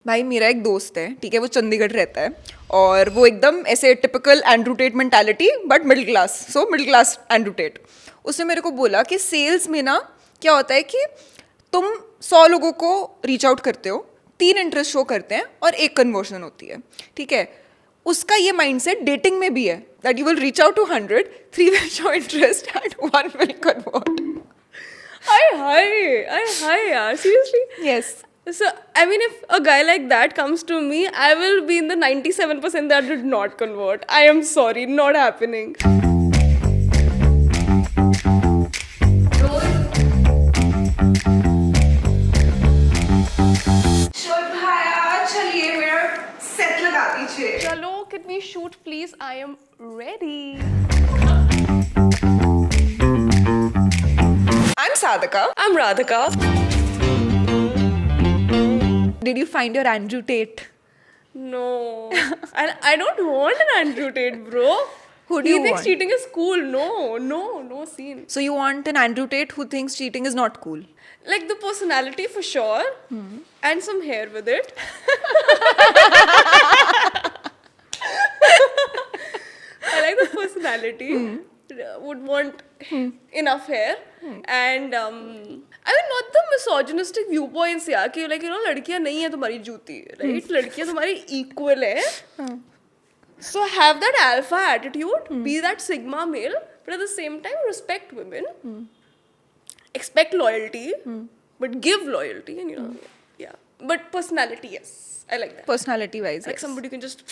भाई मेरा एक दोस्त है, ठीक है, वो चंडीगढ़ रहता है और वो एकदम ऐसे typical Andrew Tate mentality but middle class, so middle class Andrew Tate. उसने मेरे को बोला कि सेल्स में ना क्या होता है कि तुम 100 लोगों को रीच आउट करते हो, 3 इंटरेस्ट शो करते हैं और 1 कन्वर्जन होती है, ठीक है। उसका ये माइंडसेट डेटिंग में भी है that you will reach out to 100, 3 will show interest and 1 will convert. I hi, yaar. Seriously? Yes. So, I mean, if a guy like that comes to me, I will be in the 97% that did not convert. I am sorry, not happening. चलिए मेरा set लगा दीजिए। Chalo, can we shoot, please? I am ready. I'm Sadhika. I'm Radhika. Did you find your Andrew Tate? No. And I don't want an Andrew Tate, bro. Who do he you thinks want? cheating is cool. No scene. So you want an Andrew Tate who thinks cheating is not cool? Like the personality for sure. And some hair with it. I like the personality. Would want enough hair. And I mean not the misogynistic viewpoints यार कि like you know लड़कियां नहीं है तुम्हारी जूती, right? लड़कियां तुम्हारी equal है. So have that alpha attitude, be that sigma male, but at the same time respect women, expect loyalty, but give loyalty, and you know, yeah. But personality, yes, I like that. Personality wise, Like yes. somebody who can just,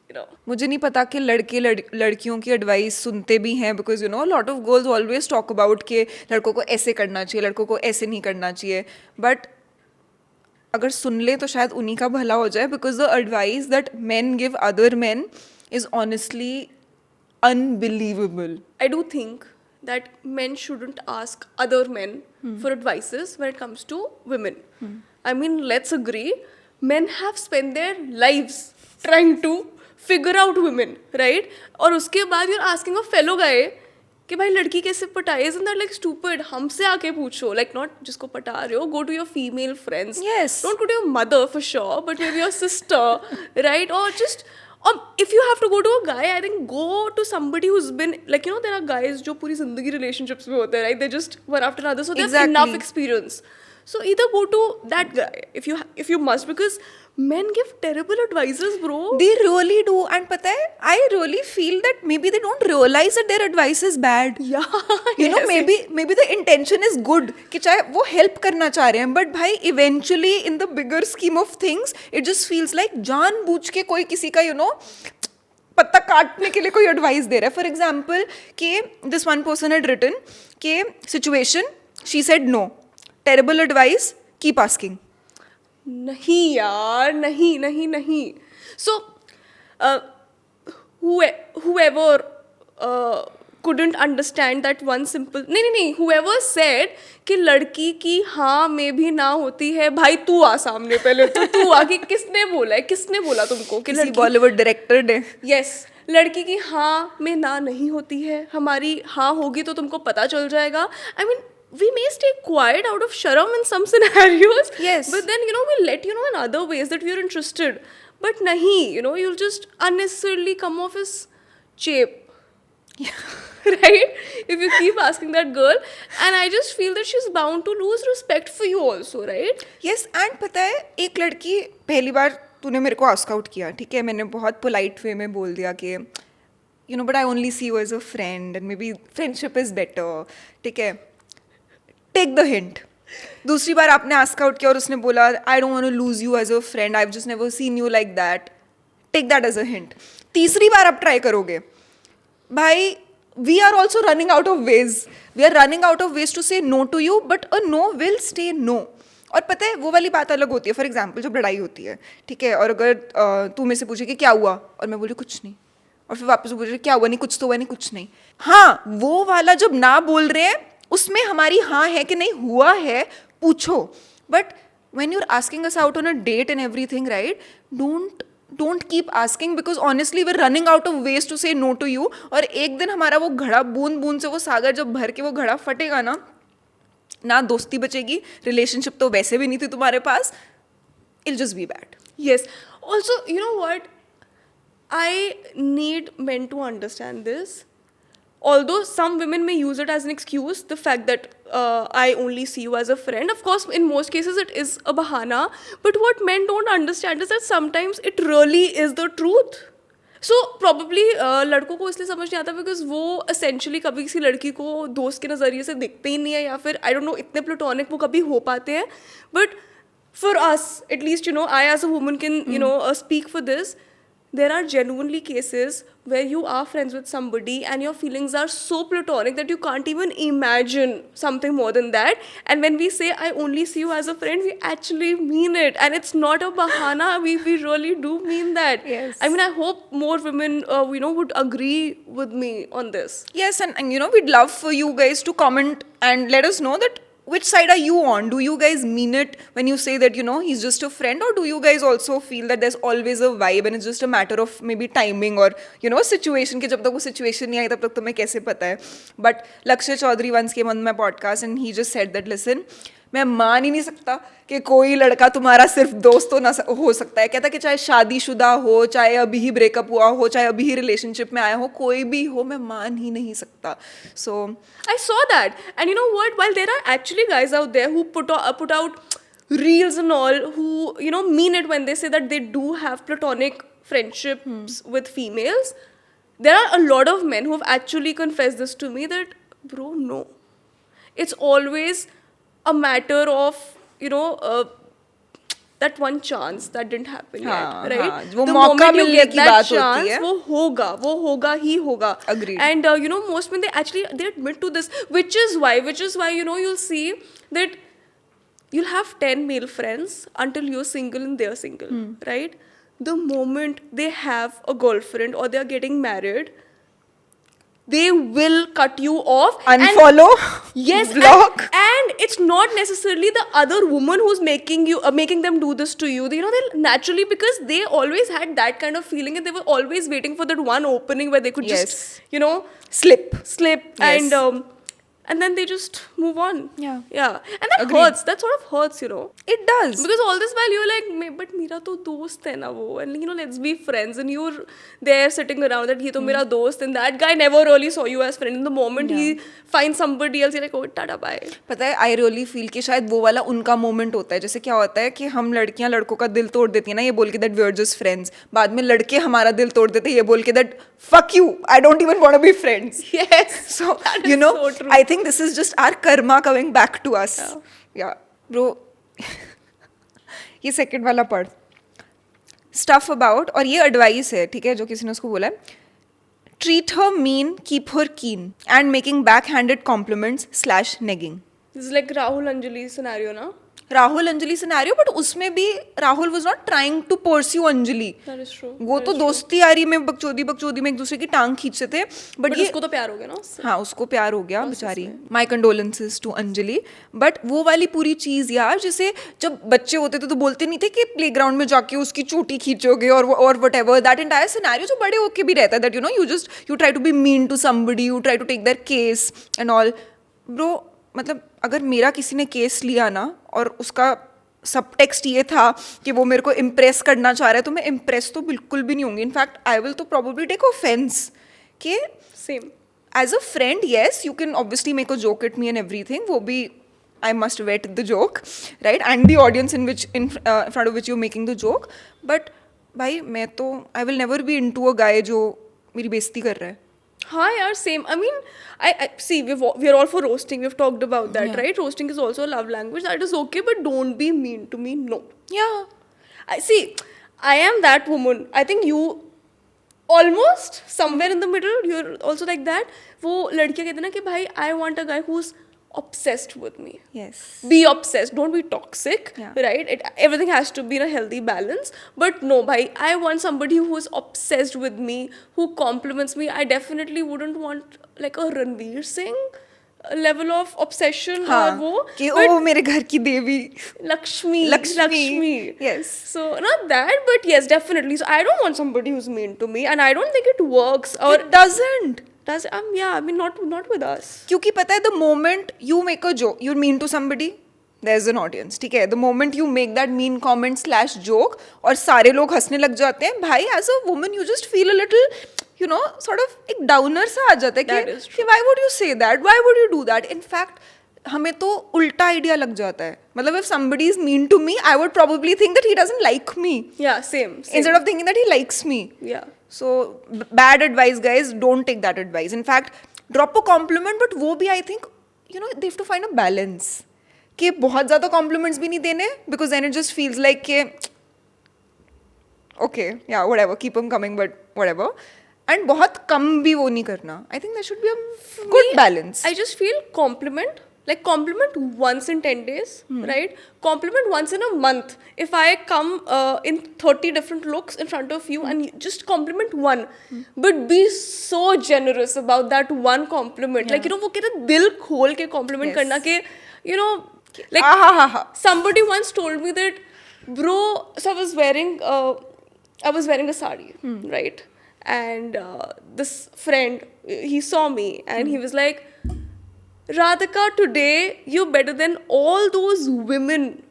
you know. मुझे नहीं पता कि लड़कियों की advice सुनते भी हैं, because you know lot of girls always talk about कि लड़कों को ऐसे करना चाहिए, लड़कों को ऐसे नहीं करना चाहिए, बट अगर सुन ले तो शायद उन्हीं का भला हो जाए, because the advice that main give other main is honestly unbelievable. I do think that men shouldn't ask other men for advices when it comes to women. I mean, let's agree, men have spent their lives trying to figure out women, right? और उसके बाद you're asking a fellow guy कि भाई लड़की कैसे पटाए, isn't that like stupid? हमसे आके पूछो, like not जिसको पटा रहे हो, go to your female friends. Yes. Don't go to your mother for sure, but maybe your sister, right? Or just, or if you have to go to a guy, I think go to somebody who's been, like you know, there are guys जो पूरी जिंदगी relationships में होते हैं, right? They just one after another, so they have Exactly. enough experience. So either go to that guy if you must, because men give terrible advices, bro. They really do, and पता है, I really feel that maybe they don't realize that their advice is bad. Yeah, You know, yes, maybe the intention is good कि चाहे वो help करना चाह रहे हैं, but भाई eventually in the bigger scheme of things it just feels like जानबूझ के कोई किसी का you know पत्ता काटने के लिए कोई एडवाइस दे रहा है। फॉर एग्जाम्पल कि this one person had written के situation, she said no, terrible advice, keep asking. नहीं यार, नहीं. So, whoever couldn't understand that one simple, नहीं, whoever said कि लड़की की हाँ में भी ना होती है, भाई तू आ सामने पहले, तो तू आ कि किसने बोला तुमको कि किसी बॉलीवुड डायरेक्टर ने। यस, लड़की की हाँ में ना नहीं होती है, हमारी हाँ होगी तो तुमको पता चल जाएगा. I mean, we may stay quiet out of sharam in some scenarios. Yes. But then, you know, we'll let you know in other ways that we are interested. But nahi, you know, you'll just unnecessarily come off as cheap. Right? If you keep asking that girl. And I just feel that she's bound to lose respect for you also, right? Yes, and पता है, एक लड़की पहली बार तूने मेरे को ask out किया, ठीक है, मैंने बहुत पोलाइट वे में बोल दिया कि you know but I only see you as a friend and maybe friendship is better, ठीक है, टेक द हिंट। दूसरी बार आपने आस्क आउट किया और उसने बोला I don't want to lose you as a friend, I have just never seen you like that, take that as a hint. तीसरी बार आप ट्राई करोगे, भाई we are also running out of ways, we are running out of ways to say no to you, but a no will stay no. और पता है वो वाली बात अलग होती है, फॉर एग्जाम्पल जब लड़ाई होती है, ठीक है, और अगर तू मेरे से पूछे कि क्या हुआ और मैं बोली कुछ नहीं, और फिर वापस पूछे क्या हुआ, नहीं कुछ तो हुआ, नहीं कुछ नहीं, हाँ वो वाला जब ना बोल रहे हैं उसमें हमारी हाँ है कि नहीं हुआ है, पूछो। But when you're asking us out on a date and everything, right, don't keep asking, because honestly we're running out of ways to say no to you. और एक दिन हमारा वो घड़ा बूंद बूंद से वो सागर जब भर के वो घड़ा फटेगा ना दोस्ती बचेगी, रिलेशनशिप तो वैसे भी नहीं थी तुम्हारे पास, it'll just be bad. Yes. Also, you know what? I need men to understand this. Although some women may use it as an excuse, the fact that I only see you as a friend. Of course, in most cases, it is a bahana. But what men don't understand is that sometimes it really is the truth. So probably लड़कों को इसलिए समझ नहीं आता because वो essentially कभी किसी लड़की को दोस्त के नज़रिए से दिखते ही नहीं है, या फिर आई डोंट नो इतने प्लेटोनिक वो कभी हो पाते हैं. But for us at least, you know, I as a woman can, you know, speak for this. There are genuinely cases where you are friends with somebody and your feelings are so platonic that you can't even imagine something more than that. And when we say I only see you as a friend, we actually mean it, and it's not a bahana. We really do mean that. Yes. I mean, I hope more women you know, would agree with me on this. Yes, and you know, we'd love for you guys to comment and let us know that which side are you on? Do you guys mean it when you say that, you know, he's just a friend, or do you guys also feel that there's always a vibe and it's just a matter of maybe timing or, you know, situation, कि जब तक वो situation नहीं आई तब तक तुम्हें कैसे पता है. But लक्ष्य Chaudhary once came on my podcast and he just said that, listen, मैं मान ही नहीं सकता कि कोई लड़का तुम्हारा सिर्फ दोस्त हो सकता है. कहता कि चाहे शादीशुदा हो, चाहे अभी ही ब्रेकअप हुआ हो, चाहे अभी ही रिलेशनशिप में आया हो, कोई भी हो, मैं मान ही नहीं सकता. So I saw that, and you know what? While there are actually guys out there who put out reels and all, who, you know, mean it when they say that they do have platonic friendships with females, there are a lot of men who have actually confessed this to me that, bro, no, it's always a matter of, you know, that one chance that didn't happen yet, right? वो The मौका moment you मिलने get की that बात होती chance, है. वो होगा ही होगा. Agreed. And you know, most men, they admit to this, which is why, you know, you'll see that you'll have 10 male friends until you're single and they're single, right? The moment they have a girlfriend or they're getting married, they will cut you off. unfollow, Yes, block. and it's not necessarily the other woman who's making them do this to you. You know, they'll naturally, because they always had that kind of feeling and they were always waiting for that one opening where they could Yes. just, you know, slip. Yes. Yes. And then they just move on. Yeah. And that Agreed. hurts. That sort of hurts, you know. It does. Because all this while you're like, but मेरा तो दोस्त है ना वो, and you know, let's be friends, and you're there sitting around that ये तो मेरा दोस्त, and that guy never really saw you as friend. In the moment he finds somebody else, you're like, oh, tada, bye. पता है, I really feel कि शायद वो वाला उनका मोमेंट होता है. जैसे क्या होता है कि हम लड़कियां लड़कों का दिल तोड़ देती है ना, ये बोल के that we are just friends. बाद में लड़के हमारा दिल तोड़ देते हैं ये बोल के that fuck you, I don't even want to be friends. Yes. So, that you is know, so true. I think this is just our karma coming back to us. Yeah. Bro, ये second वाला पढ़. Stuff about, और ये advice है, ठीक है, जो किसी ने उसको बोला है. Treat her mean, keep her keen, and making backhanded compliments/negging. This is like Rahul Anjali scenario, na? Rahul Anjali scenario, but उसमें भी Rahul was not trying to pursue Anjali. That is true. वो तो दोस्ती यारी में बकचोदी में एक दूसरे की टांग खींचते थे. But ये उसको तो प्यार हो गया ना उससे. हाँ, उसको प्यार हो गया बेचारी. माई कंडोलेंसेस टू अंजलि. बट वो वाली पूरी चीज़ यार, जैसे जब बच्चे होते थे तो बोलते नहीं थे कि प्लेग्राउंड में जाके उसकी चोटी खींचोगे और whatever, that entire scenario जो बड़े होके भी रहता है, that you know, you try to be mean to somebody, you try to take their case and all. Bro, मतलब अगर मेरा किसी ने केस लिया ना और उसका सब टेक्स्ट ये था कि वो मेरे को इम्प्रेस करना चाह रहा है, तो मैं इम्प्रेस तो बिल्कुल भी नहीं होंगी. इनफैक्ट आई विल तो प्रॉब्ली टेक ऑफेंस कि Same. As a friend yes you can obviously make a joke at me and everything, वो भी I must weigh the joke, right, and the audience in front of which you making the joke. But भाई मैं तो I will never be into a guy जो मेरी बेइज्जती कर रहा है. Hi, yeah, same. I mean, I see, we're all for roasting. We've talked about that, right? Roasting is also a love language. That is okay, but don't be mean to me. No. Yeah. I see. I am that woman. I think you almost somewhere in the middle. You're also like that. वो लड़कियाँ कहते हैं ना कि भाई, I want a guy who's obsessed with me. Yes. Be obsessed. Don't be toxic, Yeah. right? Everything has to be in a healthy balance. But no, bhai, I want somebody who is obsessed with me, who compliments me. I definitely wouldn't want like a Ranveer Singh level of obsession हाँ, or wo. कि but ओ मेरे घर की देवी Lakshmi. Yes. So not that, but yes, definitely. So I don't want somebody who's mean to me, and I don't think it works. Or It doesn't. does yeah, I mean not with us. क्योंकि पता है the moment you make a joke, you mean to somebody, there's an audience, ठीक है. The moment you make that mean comment slash joke और सारे लोग हंसने लग जाते हैं, भाई as a woman you just feel a little, you know, sort of एक downer सा आ जाता है That is कि why would you say that, why would you do that. In fact हमें तो उल्टा आइडिया लग जाता है. मतलब if somebody is mean to me, I would probably think that he doesn't like me Yeah, same. instead of thinking that he likes me. Yeah. So bad advice, guys. Don't take that advice. In fact, drop a compliment, but वो भी I think, you know, they have to find a balance. कि बहुत ज़्यादा compliments भी नहीं देने, because then it just feels like कि okay, yeah, whatever, keep them coming, but whatever. And बहुत कम भी वो नहीं करना. I think there should be a good balance. I just feel compliment, like compliment once in 10 days, right? Compliment once in a month. If I come in 30 different looks in front of you and you just compliment one, but be so generous about that one compliment. Like, you know, वो कहते हैं दिल खोल के compliment Yes. करना के, you know, like somebody once told me that, bro, so I was wearing a sari, right? And this friend, he saw me and he was like, Radhika, today you're better than all those women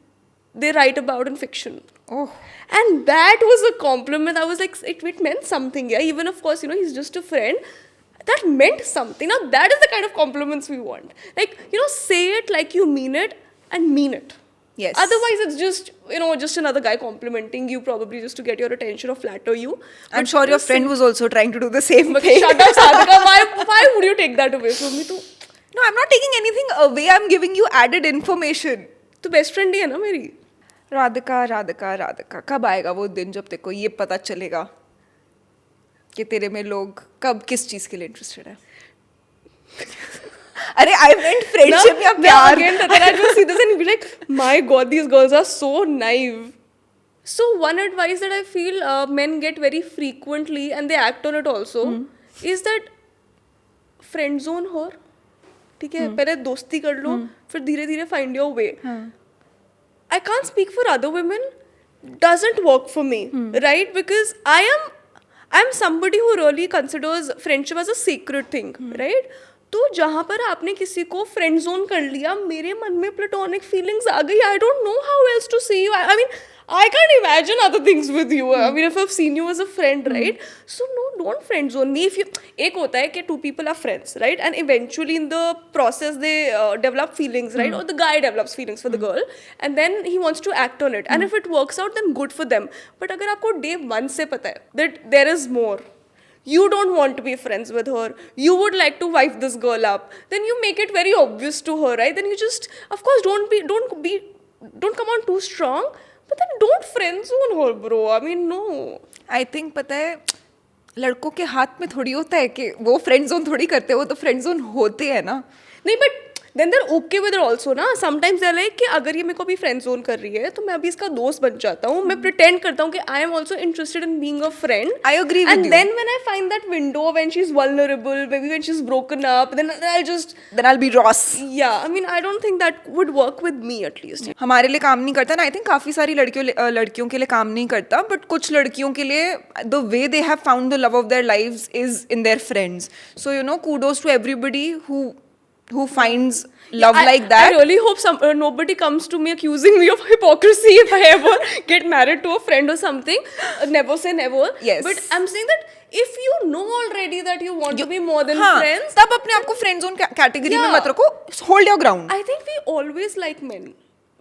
they write about in fiction. Oh. And that was a compliment. I was like, it meant something, yeah. Even of course, you know, he's just a friend. That meant something. Now that is the kind of compliments we want. Like, you know, say it like you mean it and mean it. Yes. Otherwise, it's just, you know, just another guy complimenting you probably just to get your attention or flatter you. I'm But sure your friend was also trying to do the same But thing. shut up, Sadhika. Why would you take that away from me? तू No, I'm not taking anything away. I'm giving you added information. तो best friend ही है ना मेरी. राधिका राधिका राधिका कब आएगा वो दिन जब तेरे को ये पता चलेगा कि तेरे में लोग कब किस चीज के लिए इंटरेस्टेड है. अरे आई मेंट फ्रेंडशिप या प्यार. Again, Tataraj will see this and be like, my God, these girls are so naive. So one advice that I feel men get very frequently and they act on it also is that friend zone her. ठीक है, पहले दोस्ती कर लो, फिर धीरे धीरे find your way. I can't speak for other women. Doesn't work for me, right? Because I'm somebody who really considers friendship as a sacred thing, right? तो जहाँ पर आपने किसी को फ्रेंड जोन कर लिया, मेरे मन में प्लेटोनिक फीलिंग्स आ गई. I don't know how else to see you. I mean I can't imagine other things with you. I mean, if I've seen you as a friend, right? So no, don't friend zone me. If you, एक होता है कि two people are friends, right? And eventually in the process they develop feelings, right? Or the guy develops feelings for the girl, and then he wants to act on it. And if it works out, then good for them. But अगर आपको day one से पता है that there is more, you don't want to be friends with her, you would like to wife this girl up, then you make it very obvious to her, right? Then you just, of course, don't come on too strong. But then don't friend zone her, bro. I mean, no. I think पता है लड़कों के हाथ में थोड़ी होता है कि वो फ्रेंड जोन थोड़ी करते हैं, वो तो फ्रेंड जोन होते हैं ना. नहीं, but then they're okay with it also ना. Sometimes they're like कि अगर ये मेरे को अभी friend zone कर रही है तो मैं अभी इसका दोस्त बन जाता हूँ. मैं pretend करता हूँ कि I am also interested in being a friend. I agree with you. And then when I find that window when she's vulnerable, maybe when she's broken up, then I'll be Ross. yeah. I mean, I don't think that would work with me at least. हमारे लिए काम नहीं करता ना. I think काफ़ी सारी लड़कियों के लिए काम नहीं करता, बट कुछ लड़कियों के लिए the way they have found the love of their lives is in their friends. So you know, kudos to everybody who finds love like that. I really hope nobody comes to me accusing me of hypocrisy if I ever get married to a friend or something. Never say never. Yes. But I'm saying that if you know already that you want to be more than हाँ, friends, तब अपने आप को friend zone category में Yeah. मत रखो. Hold your ground. I think we always like men.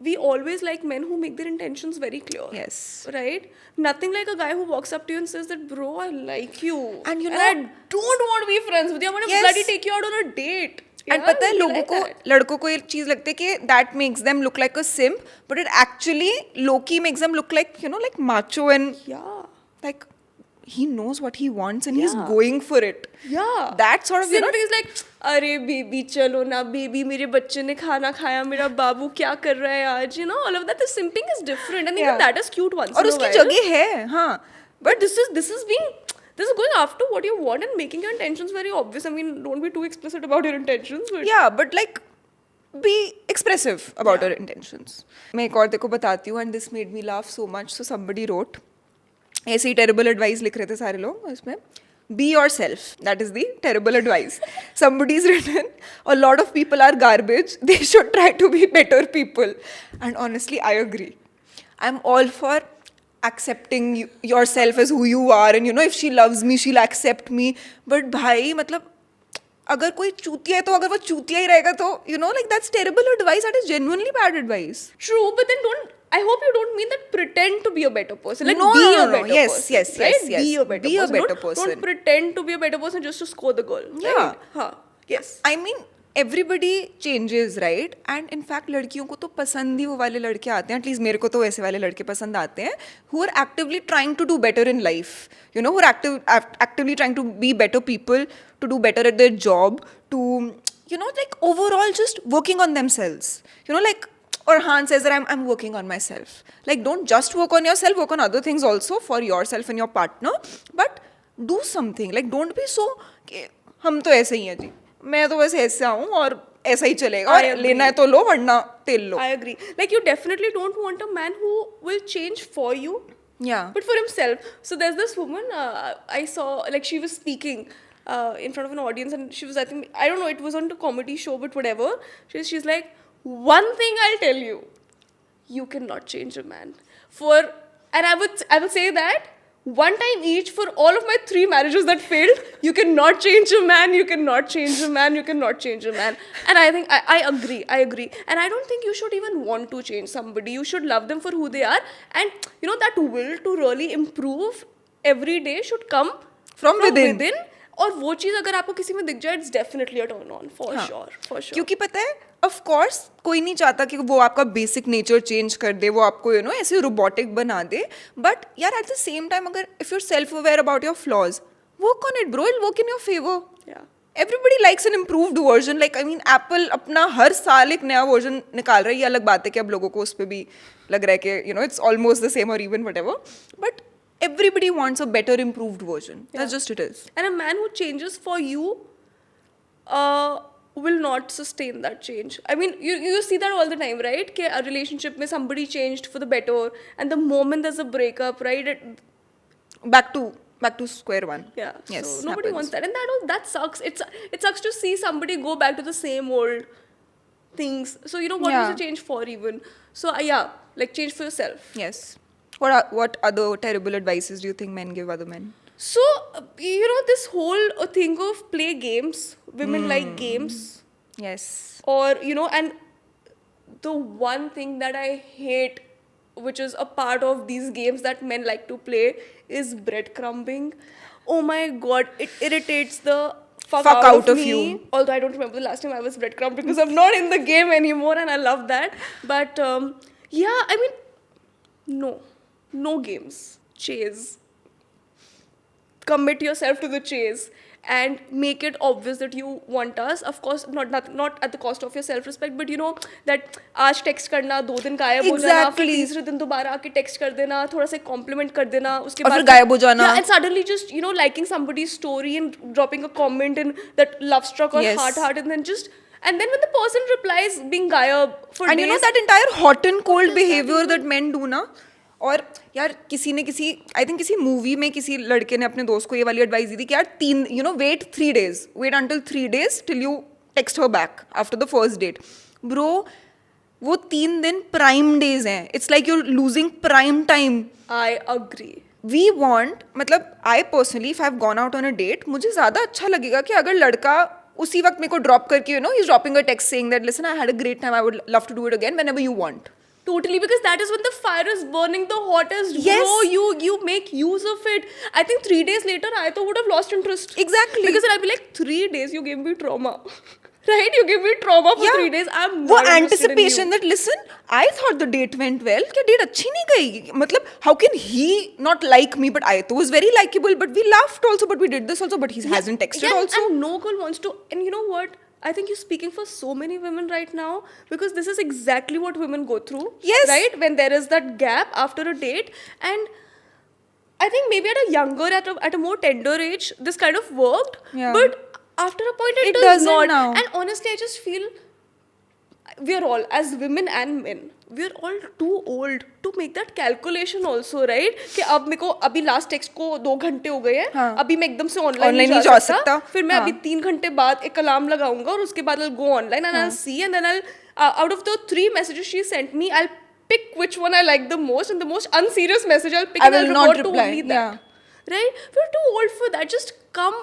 We always like men who make their intentions very clear. Yes. Right? Nothing like a guy who walks up to you and says that, bro, I like you. And you I know- don't want to be friends with you. I'm going to Yes. bloody take you out on a date. And Yeah, पता है we लोगों like को that. लड़कों को ये चीज लगती है कि that makes them look like a simp, but it actually lowkey makes them look like, you know, like macho and Yeah. like he knows what he wants and he's Yeah. going for it. Yeah. That sort of, you know, Simping is like, अरे baby चलो ना baby, मेरे बच्चे ने खाना खाया, मेरा बाबू क्या कर रहा है आज, you know, all of that. The simping is different and even Yeah. that is cute once और in a उसकी while. जगह है. हाँ, But this is going after what you want and making your intentions very obvious. I mean, don't be too explicit about your intentions. But yeah, but like be expressive about your intentions. मैं एक और देखो बताती हूँ, and this made me laugh so much. So somebody wrote, ऐसे ही terrible advice लिख रहे थे सारे लोग इसमें. be yourself. That is the terrible advice. Somebody's written, a lot of people are garbage. They should try to be better people. And honestly, I agree. I'm all for accepting yourself as who you are. And you know, if she loves me, she'll accept me. But bhai, मतलब अगर कोई चूतिया है तो अगर वो चूतिया ही रहेगा तो you know, like that's terrible advice. That is genuinely bad advice. True, but then I hope you don't mean that pretend to be a better person. Like No, be no, a no. better Yes, person. yes, right? yes, yes. Be a better Be a person. better person. Don't pretend to be a better person just to score the goal. Yeah. Right? Huh. Yes. I mean, everybody changes, right? And in fact, लड़कियों को तो पसंद ही वो वाले लड़के आते हैं. At least मेरे को तो वैसे वाले लड़के पसंद आते हैं who are actively trying to do better in life. You know, who are actively trying to be better people, to do better at their job, to, you know, like overall just working on themselves. You know, like Orhan says that I'm working on myself. Like, don't just work on yourself, work on other things also for yourself and your partner. But do something. Like, don't be so कि हम तो ऐसे ही हैं जी, मैं तो बस ऐसा हूँ और ऐसा ही चलेगा, I और agree. लेना है तो लो वरना तेल लो. I agree. Like you definitely don't want a man who will change for you, Yeah. but for himself. So there's this woman I saw, like she was speaking in front of an audience, and she was, I think, I don't know, it was on a comedy show, but whatever. She's like, one thing I'll tell you, you cannot change a man. And I would say that one time each for all of my 3 marriages that failed, you cannot change a man, you cannot change a man, you cannot change a man. And I think I agree. And I don't think you should even want to change somebody. You should love them for who they are. And you know, that will to really improve every day should come From within. और वो चीज़ अगर आपको किसी में दिख जाए, it's definitely a turn on, for हाँ. sure. क्योंकि पता है, of course कोई नहीं चाहता कि वो आपका बेसिक नेचर चेंज कर दे, वो आपको यू नो ऐसे रोबोटिक बना दे. बट यार एट द सेम टाइम अगर if you're self aware about your flaws, work on it bro, it work in your favour. Yeah. Everybody likes an improved version. Like, I mean, Apple अपना हर साल एक नया version निकाल रहा है. ये अलग बात है कि अब लोगों को उस पर भी लग रहा है कि you know it's almost the same or even whatever. But everybody wants a better improved version. That's just it is. And a man who changes for you will not sustain that change. I mean, you see that all the time, right? कि a relationship में somebody changed for the better, and the moment there's a breakup, right? Back to square one. Yeah. Yes. So nobody happens. wants that, and that sucks. It sucks to see somebody go back to the same old things. So you know what Yeah. was the change for even? So yeah, like change for yourself. Yes. What other terrible advices do you think men give other men? So you know this whole thing of play games. Women like games. Yes. Or you know, and the one thing that I hate, which is a part of these games that men like to play, is breadcrumbing. Oh my god, it irritates the fuck out of me. you. Although I don't remember the last time I was breadcrumbed because I'm not in the game anymore, and I love that. But yeah, I mean, no games. Chase. Commit yourself to the chase and make it obvious that you want us. Of course, not at the cost of your self-respect, but you know that आज text करना, 2 दिन गायब हो जाना, फिर Exactly. तीसरे दिन दोबारा आके text कर देना, थोड़ा सा compliment कर देना, उसके और बाद फिर गायब हो जाना. Yeah, and suddenly just you know liking somebody's story and dropping a comment in that love struck or Yes. heart, and then when the person replies being गायब for And days. you know that entire hot and cold behavior that men do ना. और यार किसी ने I think किसी movie में किसी लड़के ने अपने दोस्त को ये वाली एडवाइस दी थी कि यार wait 3 days, wait until 3 days till you text her back after the first date. Bro, वो 3 दिन प्राइम डेज हैं. It's like you're losing prime time. I agree. We want, मतलब I personally if I've gone out on a date, मुझे ज़्यादा अच्छा लगेगा कि अगर लड़का उसी वक्त मेरे को ड्रॉप करके he's dropping a text saying that listen, I had a great time, I would love to do it again whenever you want. Totally, because that is when the fire is burning the hottest. Yes. Bro, you make use of it. I think 3 days later, I would have lost interest. Exactly. Because then I'd be like, 3 days, you gave me trauma. Right? You gave me trauma for 3 days. I'm वो not interested in anticipation you. that listen, I thought the date went well. क्या date अच्छी नहीं गई? मतलब how can he not like me? But I thought was very likable. But we laughed also. But we did this also. But he hasn't texted Yeah, also. and no girl wants to. And you know what? I think you're speaking for so many women right now, because this is exactly what women go through. Yes. Right? When there is that gap after a date. And I think maybe at a more tender age, this kind of worked. Yeah. But after a point, it It does doesn't not. now. And honestly, I just feel we are all, as women and men, we are all too old to make that calculation also, right? कि अब मेरे को अभी last text को 2 घंटे हो गए हैं, हाँ. अभी मैं एकदम से ऑनलाइन Online नहीं नहीं जा जा सकता, सकता. फिर मैं हाँ. अभी 3 घंटे बाद एक अलार्म लगाऊंगा और उसके बाद I'll go online and I'll see, and then I'll out of the 3 messages she sent me, I'll pick which one I like the most, and the most unserious message I'll pick I and I'll will not revert to reply. only that. Right? We're too old for that. Just come,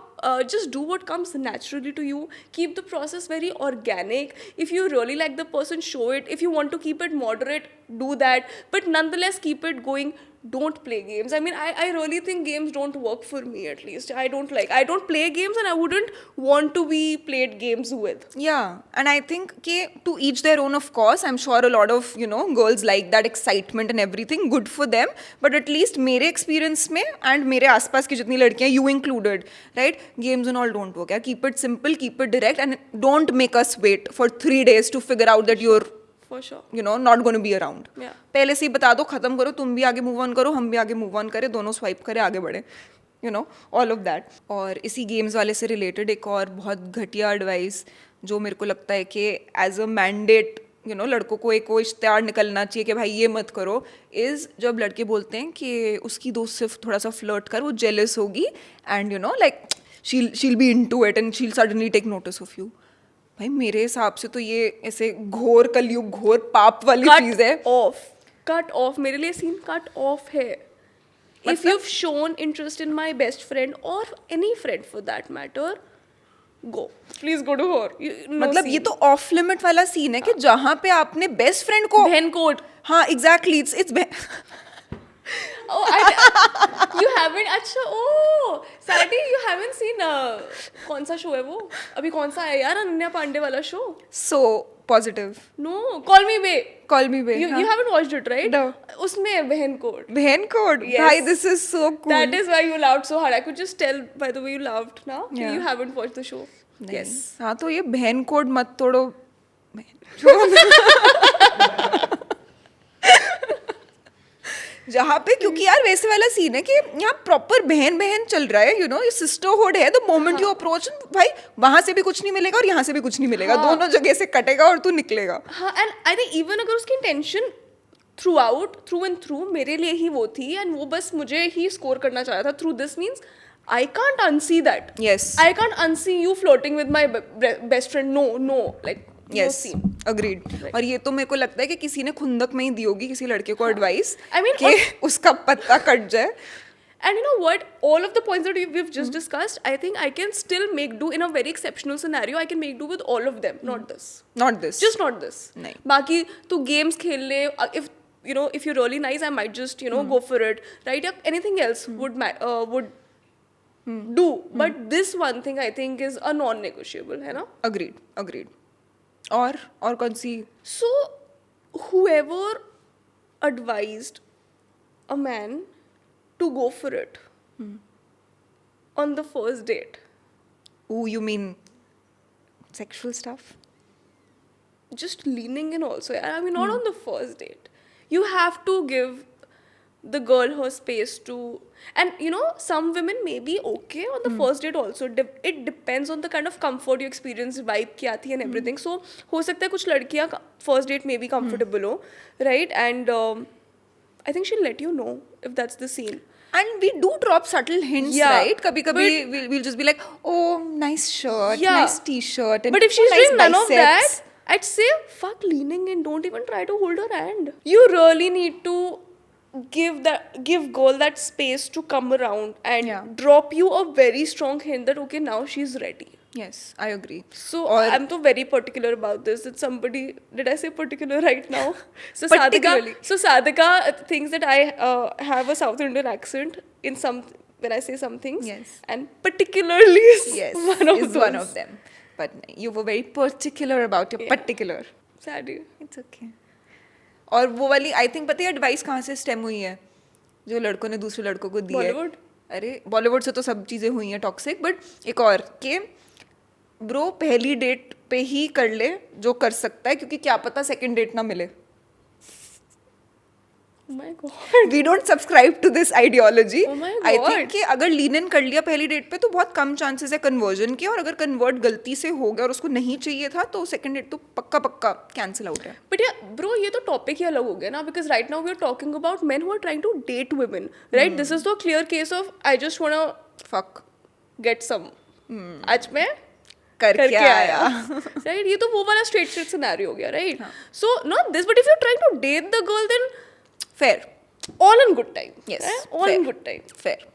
just do what comes naturally to you. Keep the process very organic. If you really like the person, show it. If you want to keep it moderate, do that. But nonetheless, keep it going. Don't play games. I mean, I really think games don't work for me, at least. I don't play games, and I wouldn't want to be played games with. Yeah, and I think कि to each their own, of course. I'm sure a lot of, you know, girls like that excitement and everything. Good for them. But at least मेरे experience में and मेरे आसपास की जितनी लड़कियाँ, you included, right? Games and all don't work. Yeah? Keep it simple, keep it direct, and don't make us wait for 3 days to figure out that you're, For sure. you know, not going to be around. Yeah. पहले से ही बता दो, खत्म करो, तुम भी आगे move on करो, हम भी आगे मूव ऑन करें, दोनों स्वाइप करें, आगे बढ़े, you know, all of that. और इसी गेम्स वाले से रिलेटेड एक और बहुत घटिया एडवाइस जो मेरे को लगता है कि as a mandate, you know, लड़कों को एक वो इश्तेहार निकलना चाहिए कि भाई ये मत करो, इज़ जब लड़के बोलते हैं कि उसकी दोस्त सिर्फ थोड़ा सा फ्लर्ट कर, वो जेलस होगी and you know like she'll be into it and she'll suddenly take notice of you. भाई मेरे हिसाब से तो ये ऐसे घोर कलयुग, घोर पाप वाली चीज़ है. Cut off. मेरे लिए सीन cut off है. If you've shown interest in my best friend or any friend for that matter, go. Please go to her. No मतलब scene. ये तो ऑफ लिमिट वाला सीन है कि जहाँ पे आपने बेस्ट फ्रेंड को, बहन कोड. हाँ exactly, it's Oh, you haven't. अच्छा, oh, Saidi, you haven't seen कौन सा शो है वो? अभी कौन सा है यार, अनन्या पांडे वाला show? So positive. No, Call Me Bae. Call me bae. You haven't watched it, right? No. उसमें है बहन कोड. बहन कोड. Yes. भाई this is so cool. That is why you laughed so hard. I could just tell by the way you laughed now. Yeah. You haven't watched the show. Yes. हाँ तो ये बहन code मत तोड़ो. जहाँ पे, क्योंकि यार वैसे वाला सीन है कि यहाँ प्रॉपर बहन बहन चल रहा है, यू नो, ये सिस्टरहुड है. द मोमेंट यू अप्रोच, भाई वहां से भी कुछ नहीं मिलेगा और यहाँ से भी कुछ नहीं मिलेगा, दोनों जगह से कटेगा और तू निकलेगा. हाँ, and I think even अगर उसकी intention through and through मेरे लिए ही वो थी, and वो बस मुझे ही स्कोर करना चाह रहा था. Through this means I can't unsee that. Yes. I can't unsee you flirting with my best friend. No, like no yes scene. Agreed. और ये तो मेरे को लगता है कि किसी ने खुंदक में ही दी होगी किसी लड़के को एडवाइस, I mean, कि उसका पत्ता कट जाए. And you know what? All of the points that we've just discussed, I think I can still make do in a very exceptional scenario. I can make do with all of them, not this. Not this. Just not this. नहीं. बाकी तू games खेल ले. If you know, if you're really nice, I might just go for it. Right? If anything else would do. But this one thing I think is a non-negotiable, है ना? Agreed. और कौन सी? So whoever advised a man to go for it on the first date, Ooh, you mean sexual stuff? just leaning in also. I mean, not on the first date. You have to give the girl her space to, and you know, some women may be okay on the first date also. It depends on the kind of comfort you experience, vibe क्या थी and everything. So हो सकता है कुछ लड़कियाँ first date में भी comfortable हो, right? And I think she'll let you know if that's the scene. And we do drop subtle hints, Yeah, right? कभी we'll just be like, oh, nice shirt, Yeah. nice t-shirt, and But if she's nice doing none of biceps. that, I'd say fuck leaning in. Don't even try to hold her hand. You really need to give girl that space to come around and Yeah. drop you a very strong hint that okay, now she's ready. Yes, I agree. So और I'm so very particular about this. It's somebody. Did I say particular right now? So Particularly. Sadhika thinks that I have a South Indian accent in some when I say some things. Yes. And particularly is yes, one of is those. one of them. But you were very particular about your Yeah. particular. Sadly. It's okay. और वो वाली I think पता है advice कहाँ से stem हुई है, जो लड़कों ने दूसरे लड़कों को दी है. Bollywood? अरे बॉलीवुड से तो सब चीज़ें हुई हैं टॉक्सिक, बट एक और कि ब्रो पहली डेट पे ही कर ले जो कर सकता है, क्योंकि क्या पता सेकंड डेट ना मिले. Oh my God. We don't subscribe to this ideology. Oh my I God. Think कि अगर लीन इन कर लिया पहली डेट पे तो बहुत कम चांसेस है कन्वर्जन के, और अगर कन्वर्ट गलती से हो गया और उसको नहीं चाहिए था तो सेकंड डेट तो पक्का पक्का कैंसिल आउट है. But yeah, bro, ये तो टॉपिक ही अलग हो गया ना, because right now we are talking about men who are trying to date women, right? This is the clear case of I just wanna fuck get some. आज मैं करके आया. right? ये तो वो वाला straight scenario हो गया, right? So not this, but if you're trying to date the girl, then fair. all in good time. Yes, right? All fair. in good time. Fair.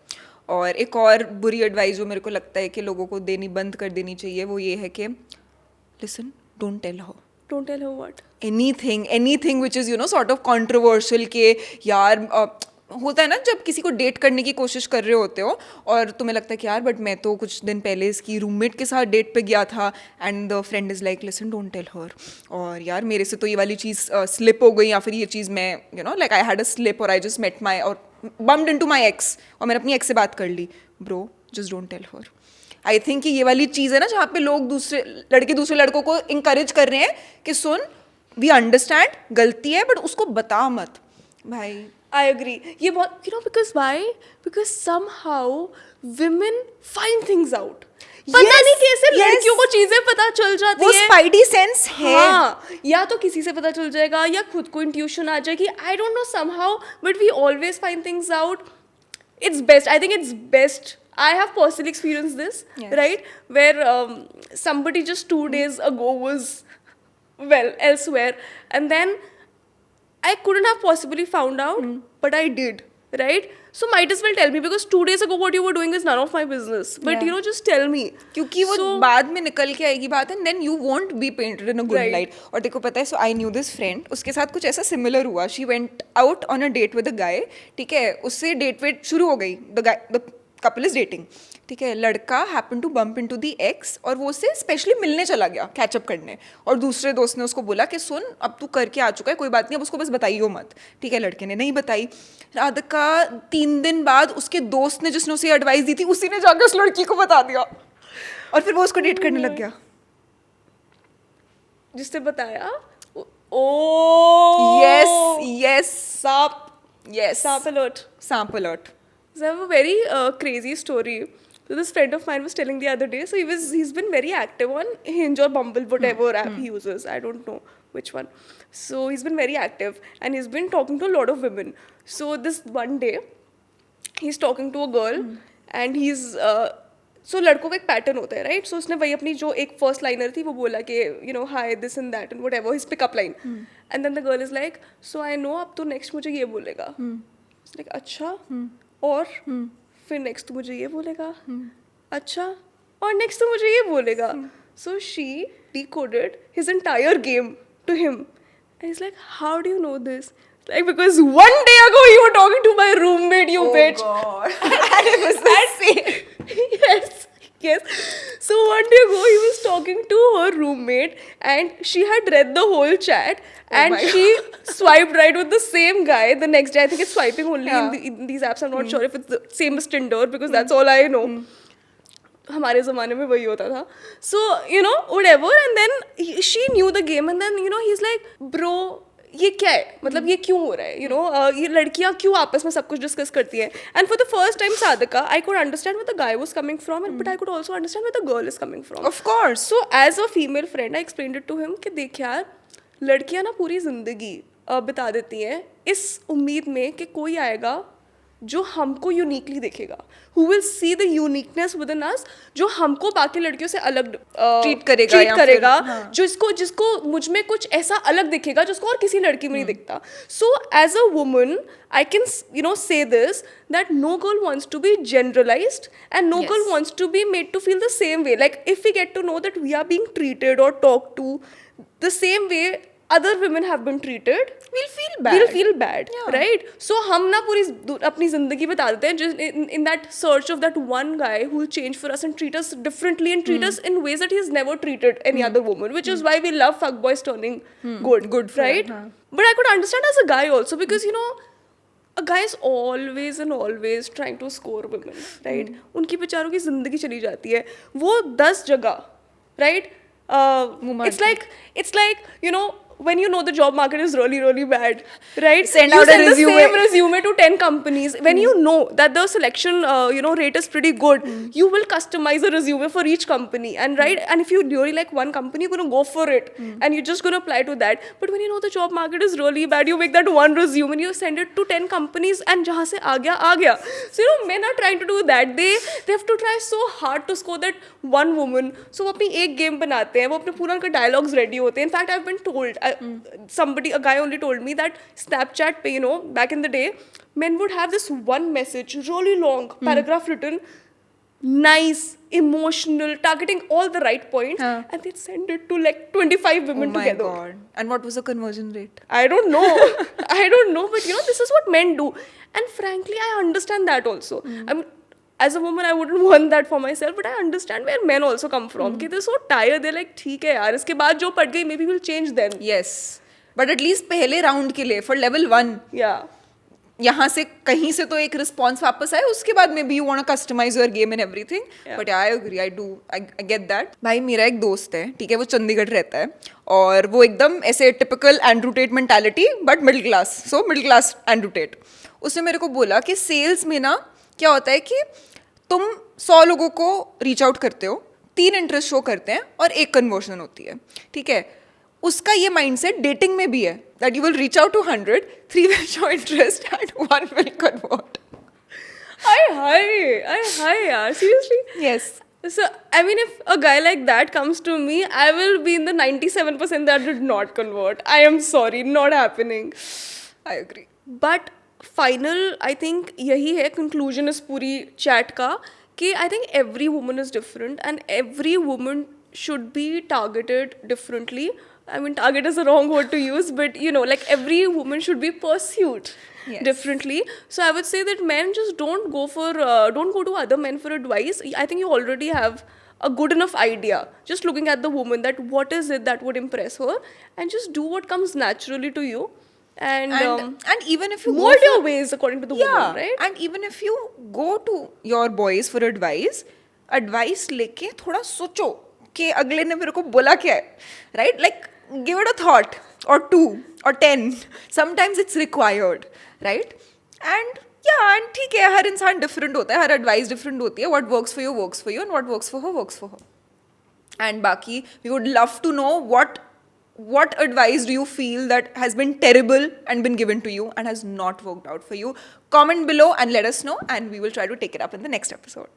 और एक और बुरी एडवाइस जो मेरे को लगता है कि लोगों को देनी बंद कर देनी चाहिए वो ये है कि listen, don't tell her Don't tell her what. Anything which is sort of controversial के यार होता है ना जब किसी को डेट करने की कोशिश कर रहे होते हो और तुम्हें लगता है कि यार बट मैं तो कुछ दिन पहले इसकी रूममेट के साथ डेट पे गया था and the friend is like listen don't tell her, और यार मेरे से तो ये वाली चीज़ स्लिप हो गई, या फिर ये चीज़ मैं like I had a slip और आई जस्ट मेट माई और बम्ड इनटू माई एक्स और मैंने अपनी एक्स से बात कर ली. Bro just don't tell her. I think कि ये वाली चीज़ है ना जहाँ पे लोग दूसरे लड़कों को इंकरेज कर रहे हैं कि सुन वी अंडरस्टैंड गलती है बट उसको बता मत भाई. I agree. ये बहुत because why? Because somehow women find things out. पता Yes, नहीं कैसे yes. लड़कियों को चीजें पता चल जाती वो है. स्पाइडी सेंस है. हाँ, या तो किसी से पता चल जाएगा या खुद को इंट्यूशन आ जाएगी. I don't know somehow, but we always find things out. It's best. I think it's best. I have personally experienced this, Yes. right? Where somebody just 2 days ago was elsewhere, and then I couldn't have possibly found out, but I did, right? So might as well tell me, because 2 days ago what you were doing is none of my business. But Yeah. just tell me. क्योंकि वो So- बाद में निकल के आएगी बात and then you won't be painted in a good Right. Light. और देखो पता है, so I knew this friend, उसके साथ कुछ ऐसा सिमिलर हुआ. She went out on a date with a guy. ठीक है, उससे डेट वेट शुरू हो गई. The couple is dating. ठीक है, लड़का happen to bump into the ex और वो उससे स्पेशली मिलने चला गया कैचअप करने. और दूसरे दोस्त ने उसको बोला कि सुन अब तू करके आ चुका है, कोई बात नहीं, अब उसको बस बताइयो मत. ठीक है, लड़के ने नहीं बताई. राधिका 3 दिन बाद उसके दोस्त ने जिसने उसे एडवाइस दी थी उसी ने जाकर उस लड़की को बता दिया और फिर वो उसको डेट करने लग गया. जिसने बताया, oh, यस सांप. Yes Sap alert. सांप alert. So I have a very crazy story. So this friend of mine was telling the other day. So he's been very active on Hinge or Bumble, whatever app he uses. I don't know which one. So he's been very active and he's been talking to a lot of women. So this one day, he's talking to a girl and he's so लड़कों का एक pattern होता है, right? सो उसने वही अपनी जो एक फर्स्ट लाइनर थी वो बोला कि hi this and that and whatever his pickup line. And then the girl is like so I know अब तो नेक्स्ट मुझे ये बोलेगा. लाइक अच्छा और फिर नेक्स्ट तो मुझे ये बोलेगा. अच्छा और नेक्स्ट तो मुझे ये बोलेगा. So she decoded his entire game to him and he's like how do you know this? Like because 1 day ago you were talking to my roommate, you bitch. and it was the same. yes. So 1 day ago he was talking to her roommate and she had read the whole chat and my she swiped right with the same guy the next day. I think it's swiping only Yeah. in these apps. I'm not sure if it's the same as Tinder because that's all I know. हमारे ज़माने में वही होता था. So whatever and then she knew the game and then he's like bro ये क्या है, मतलब ये क्यों हो रहा है, ये लड़कियां क्यों आपस में सब कुछ डिस्कस करती हैं. And for the first time Sadika I could understand where the guy was coming from and but I could also understand where the girl is coming from. Of course. So as a female friend I explained it to him कि देख यार लड़कियां ना पूरी जिंदगी बिता देती हैं इस उम्मीद में कि कोई आएगा जो हमको यूनिकली देखेगा, who will see the uniqueness within us, जो हमको बाकी लड़कियों से अलग Treat करेगा या फिर, हाँ. जिसको मुझ में कुछ ऐसा अलग दिखेगा जिसको और किसी लड़की में नहीं दिखता. So as a woman I can say this that no girl wants to be generalised and no Yes. Girl wants to be made to feel the same way. Like if we get to know that we are being treated और talk to the same way other women have been treated, we'll feel bad. Yeah. Right? So हम ना पूरी अपनी जिंदगी बता देते हैं just in that search of that one guy who will change for us and treat us differently and treat us in ways that he's never treated any other woman, which is why we love fuckboys turning good for right? them, But I could understand as a guy also because a guy is always and always trying to score women, right? उनकी बेचारों की जिंदगी चली जाती है वो 10 जगह, right? It's like when you know the job market is really, really bad, right? Send you out a send resume. the same resume to 10 companies. When you know that the selection, rate is pretty good, you will customize a resume for each company. And right, and if you really like one company, you're gonna go for it, and you're just gonna apply to that. But when you know the job market is really bad, you make that one resume and you send it to 10 companies, and jahan se aa gaya. So men are trying to do that. They have to try so hard to score that one woman. So वो अपनी एक game बनाते हैं, वो अपने पूरा उनका dialogues ready होते हैं. In fact, I've been told, a guy only told me that Snapchat पे, back in the day, men would have this one message, really long paragraph written, nice, emotional, targeting all the right points, and they'd send it to like 25 women Oh my together. God. And what was the conversion rate? I don't know. I don't know, but this is what men do. And frankly, I understand that also. I mean, as a woman, I wouldn't want that for myself, but I understand where men also come from. कि they're so tired, they're like, ठीक है यार, इसके बाद जो पट गई, maybe we'll change then. Yes. But at least पहले राउंड के लिए, for level 1, Yeah. यहाँ से कहीं से तो एक रिस्पॉन्स वापस आए, उसके बाद में भी you want to customise your game and everything. But I agree, I get that. भाई मेरा एक दोस्त है, ठीक है, वो चंडीगढ़ रहता है, और वो एकदम ऐसे typical Andrew Tate mentality but middle class, so middle class Andrew Tate. उसने मेरे को बोला कि सेल्स में ना क्या होता है कि तुम 100 लोगों को रीच आउट करते हो, 3 इंटरेस्ट शो करते हैं और 1 कन्वर्जन होती है, ठीक है. उसका ये माइंडसेट डेटिंग में भी है, that you will reach out to 100, 3 will show interest and 1 will convert. Hi, yaar, seriously. Yes. So, I mean, if a guy like that comes to me, I will be in the 97% that did not convert. I am sorry, not happening. I agree. But final, I think यही है conclusion इस पूरी chat का, कि I think every woman is different and every woman should be targeted differently. I mean, target is the wrong word to use, but like every woman should be pursued differently. So I would say that men just don't go to other men for advice. I think you already have a good enough idea just looking at the woman, that what is it that would impress her, and just do what comes naturally to you. And even if you mold your ways according to the woman, right? And even if you go to your boys for advice लेके थोड़ा सोचो कि अगले ने मेरे को बोला क्या है, right? Like give it a thought or 2 or 10. Sometimes it's required, right? And and ठीक है, हर इंसान डिफरेंट होता है, हर एडवाइस डिफरेंट होती है. What works for you works for you, and what works for her works for her. And बाकी we would love to know what advice do you feel that has been terrible and been given to you and has not worked out for you. Comment below and let us know, and we will try to take it up in the next episode.